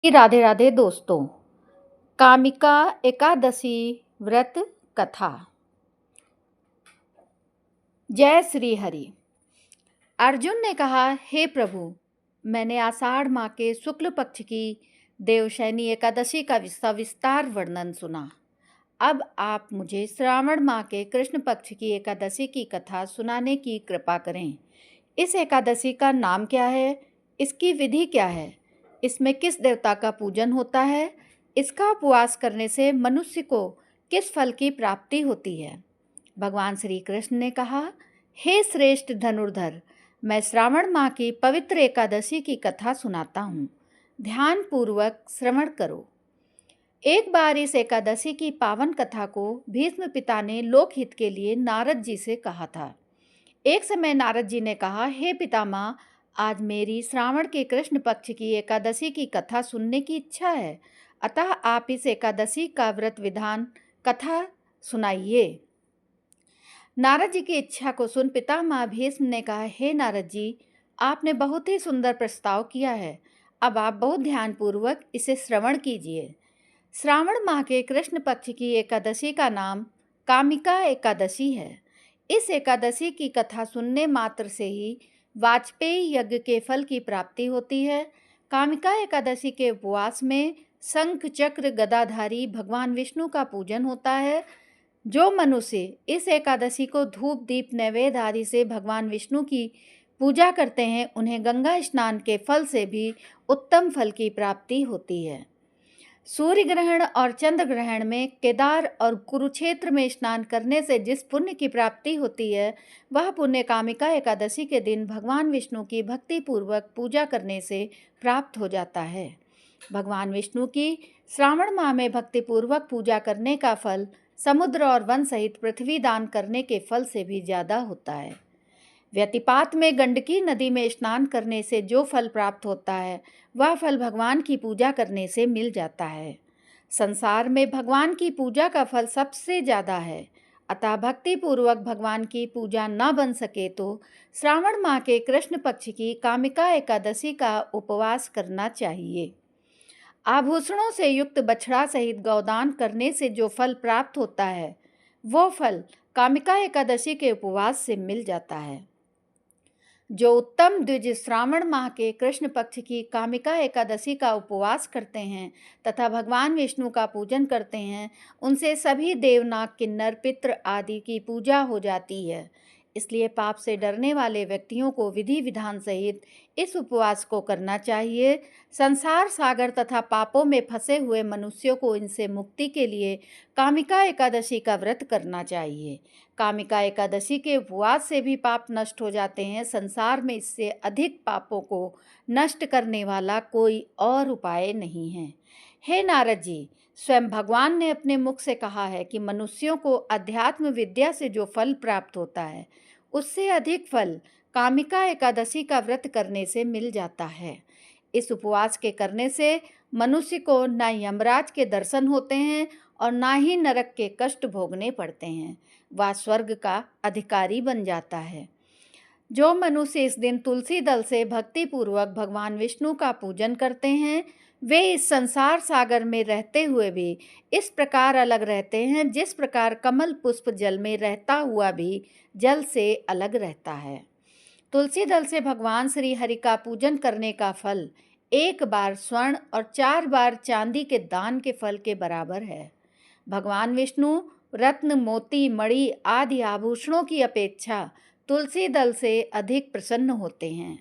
राधे राधे दोस्तों। कामिका एकादशी व्रत कथा। जय श्री हरि। अर्जुन ने कहा, हे प्रभु, मैंने आषाढ़ माह के शुक्ल पक्ष की देवशयनी एकादशी का सविस्तार वर्णन सुना। अब आप मुझे श्रावण माह के कृष्ण पक्ष की एकादशी की कथा सुनाने की कृपा करें। इस एकादशी का नाम क्या है? इसकी विधि क्या है? इसमें किस देवता का पूजन होता है? इसका उपवास करने से मनुष्य को किस फल की प्राप्ति होती है? भगवान श्री कृष्ण ने कहा, हे श्रेष्ठ धनुर्धर, मैं श्रावण माह की पवित्र एकादशी की कथा सुनाता हूँ। ध्यान पूर्वक श्रवण करो। एक बार इस एकादशी की पावन कथा को भीष्म पिता ने लोकहित के लिए नारद जी से कहा था। एक समय नारद जी ने कहा, हे पितामह, आज मेरी श्रावण के कृष्ण पक्ष की एकादशी की कथा सुनने की इच्छा है, अतः आप इस एकादशी का व्रत विधान कथा सुनाइए। नारद जी की इच्छा को सुन पितामह भीष्म ने कहा, हे नारद जी, आपने बहुत ही सुंदर प्रस्ताव किया है। अब आप बहुत ध्यानपूर्वक इसे श्रवण कीजिए। श्रावण माह के कृष्ण पक्ष की एकादशी का नाम कामिका एकादशी है। इस एकादशी की कथा सुनने मात्र से ही वाजपेयी यज्ञ के फल की प्राप्ति होती है। कामिका एकादशी के उपवास में शंख चक्र गदाधारी भगवान विष्णु का पूजन होता है। जो मनुष्य इस एकादशी को धूप दीप नैवेद्य आदि से भगवान विष्णु की पूजा करते हैं, उन्हें गंगा स्नान के फल से भी उत्तम फल की प्राप्ति होती है। सूर्य ग्रहण और चंद्र ग्रहण में केदार और कुरुक्षेत्र में स्नान करने से जिस पुण्य की प्राप्ति होती है, वह पुण्य कामिका एकादशी के दिन भगवान विष्णु की भक्ति पूर्वक पूजा करने से प्राप्त हो जाता है। भगवान विष्णु की श्रावण माह में भक्ति पूर्वक पूजा करने का फल समुद्र और वन सहित पृथ्वी दान करने के फल से भी ज़्यादा होता है। व्यतिपात में गंडकी नदी में स्नान करने से जो फल प्राप्त होता है, वह फल भगवान की पूजा करने से मिल जाता है। संसार में भगवान की पूजा का फल सबसे ज़्यादा है, अतः भक्ति पूर्वक भगवान की पूजा न बन सके तो श्रावण माह के कृष्ण पक्ष की कामिका एकादशी का उपवास करना चाहिए। आभूषणों से युक्त बछड़ा सहित गौदान करने से जो फल प्राप्त होता है, वो फल कामिका एकादशी के उपवास से मिल जाता है। जो उत्तम द्विज श्रावण माह के कृष्ण पक्ष की कामिका एकादशी का उपवास करते हैं तथा भगवान विष्णु का पूजन करते हैं, उनसे सभी देवनाग किन्नर पितृ आदि की पूजा हो जाती है। इसलिए पाप से डरने वाले व्यक्तियों को विधि विधान सहित इस उपवास को करना चाहिए। संसार सागर तथा पापों में फंसे हुए मनुष्यों को इनसे मुक्ति के लिए कामिका एकादशी का व्रत करना चाहिए। कामिका एकादशी के उपवास से भी पाप नष्ट हो जाते हैं। संसार में इससे अधिक पापों को नष्ट करने वाला कोई और उपाय नहीं है। हे नारद जी, स्वयं भगवान ने अपने मुख से कहा है कि मनुष्यों को अध्यात्म विद्या से जो फल प्राप्त होता है, उससे अधिक फल कामिका एकादशी का व्रत करने से मिल जाता है। इस उपवास के करने से मनुष्य को न यमराज के दर्शन होते हैं और ना ही नरक के कष्ट भोगने पड़ते हैं। वह स्वर्ग का अधिकारी बन जाता है। जो मनुष्य इस दिन तुलसी दल से भक्ति पूर्वक भगवान विष्णु का पूजन करते हैं, वे इस संसार सागर में रहते हुए भी इस प्रकार अलग रहते हैं जिस प्रकार कमल पुष्प जल में रहता हुआ भी जल से अलग रहता है। तुलसी दल से भगवान श्री हरि का पूजन करने का फल एक बार स्वर्ण और 4 बार चांदी के दान के फल के बराबर है। भगवान विष्णु रत्न मोती मणि आदि आभूषणों की अपेक्षा तुलसी दल से अधिक प्रसन्न होते हैं।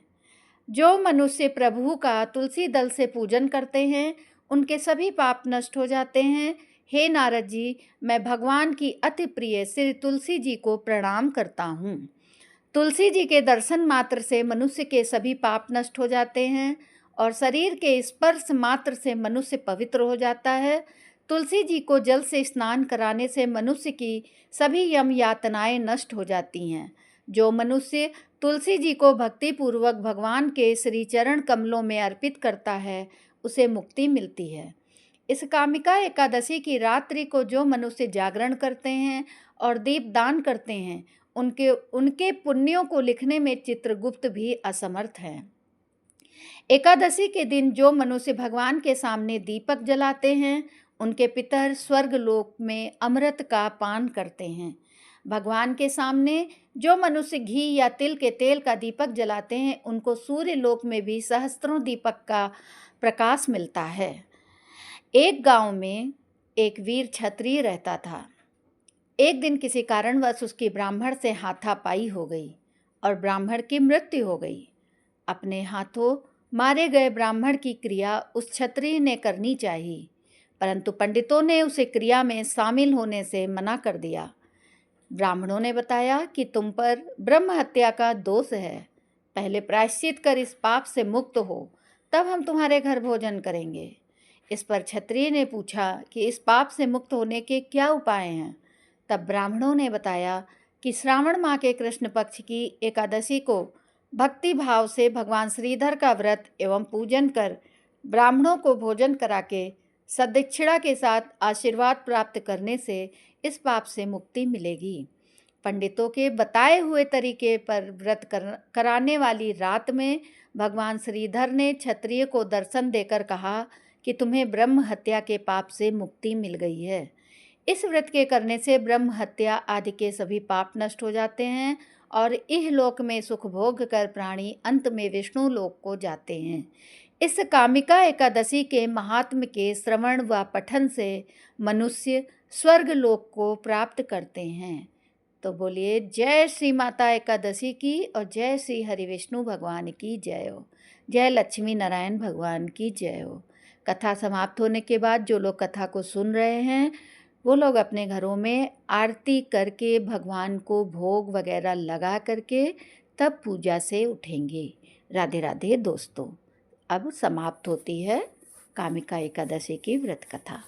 जो मनुष्य प्रभु का तुलसी दल से पूजन करते हैं, उनके सभी पाप नष्ट हो जाते हैं। हे नारद जी, मैं भगवान की अति प्रिय श्री तुलसी जी को प्रणाम करता हूँ। तुलसी जी के दर्शन मात्र से मनुष्य के सभी पाप नष्ट हो जाते हैं और शरीर के स्पर्श मात्र से मनुष्य पवित्र हो जाता है। तुलसी जी को जल से स्नान कराने से मनुष्य की सभी यम यातनाएं नष्ट हो जाती हैं। जो मनुष्य तुलसी जी को भक्ति पूर्वक भगवान के श्री चरण कमलों में अर्पित करता है, उसे मुक्ति मिलती है। इस कामिका एकादशी की रात्रि को जो मनुष्य जागरण करते हैं और दीप दान करते हैं, उनके पुण्यों को लिखने में चित्रगुप्त भी असमर्थ हैं। एकादशी के दिन जो मनुष्य भगवान के सामने दीपक जलाते हैं, उनके पितर स्वर्ग लोक में अमृत का पान करते हैं। भगवान के सामने जो मनुष्य घी या तिल के तेल का दीपक जलाते हैं, उनको सूर्य लोक में भी सहस्त्रों दीपक का प्रकाश मिलता है। एक गांव में एक वीर क्षत्रिय रहता था। एक दिन किसी कारणवश उसकी ब्राह्मण से हाथापाई हो गई और ब्राह्मण की मृत्यु हो गई। अपने हाथों मारे गए ब्राह्मण की क्रिया उस क्षत्रिय ने करनी चाहिए, परंतु पंडितों ने उसे क्रिया में शामिल होने से मना कर दिया। ब्राह्मणों ने बताया कि तुम पर ब्रह्म हत्या का दोष है, पहले प्रायश्चित कर इस पाप से मुक्त हो, तब हम तुम्हारे घर भोजन करेंगे। इस पर क्षत्रिय ने पूछा कि इस पाप से मुक्त होने के क्या उपाय हैं। तब ब्राह्मणों ने बताया कि श्रावण माह के कृष्ण पक्ष की एकादशी को भक्ति भाव से भगवान श्रीधर का व्रत एवं पूजन कर ब्राह्मणों को भोजन करा के सदक्षिणा के साथ आशीर्वाद प्राप्त करने से इस पाप से मुक्ति मिलेगी। पंडितों के बताए हुए तरीके पर व्रत कराने वाली रात में भगवान श्रीधर ने क्षत्रिय को दर्शन देकर कहा कि तुम्हें ब्रह्म हत्या के पाप से मुक्ति मिल गई है। इस व्रत के करने से ब्रह्म हत्या आदि के सभी पाप नष्ट हो जाते हैं और इहलोक में सुख भोग कर प्राणी अंत में विष्णु लोक को जाते हैं। इस कामिका एकादशी के महात्म्य के श्रवण व पठन से मनुष्य स्वर्ग लोक को प्राप्त करते हैं। तो बोलिए जय श्री माता एकादशी की और जय श्री हरि विष्णु भगवान की जय हो। जय लक्ष्मी नारायण भगवान की जय हो। कथा समाप्त होने के बाद जो लोग कथा को सुन रहे हैं वो लोग अपने घरों में आरती करके भगवान को भोग वगैरह लगा करके तब पूजा से उठेंगे। राधे राधे दोस्तों। अब समाप्त होती है कामिका एकादशी की व्रत कथा।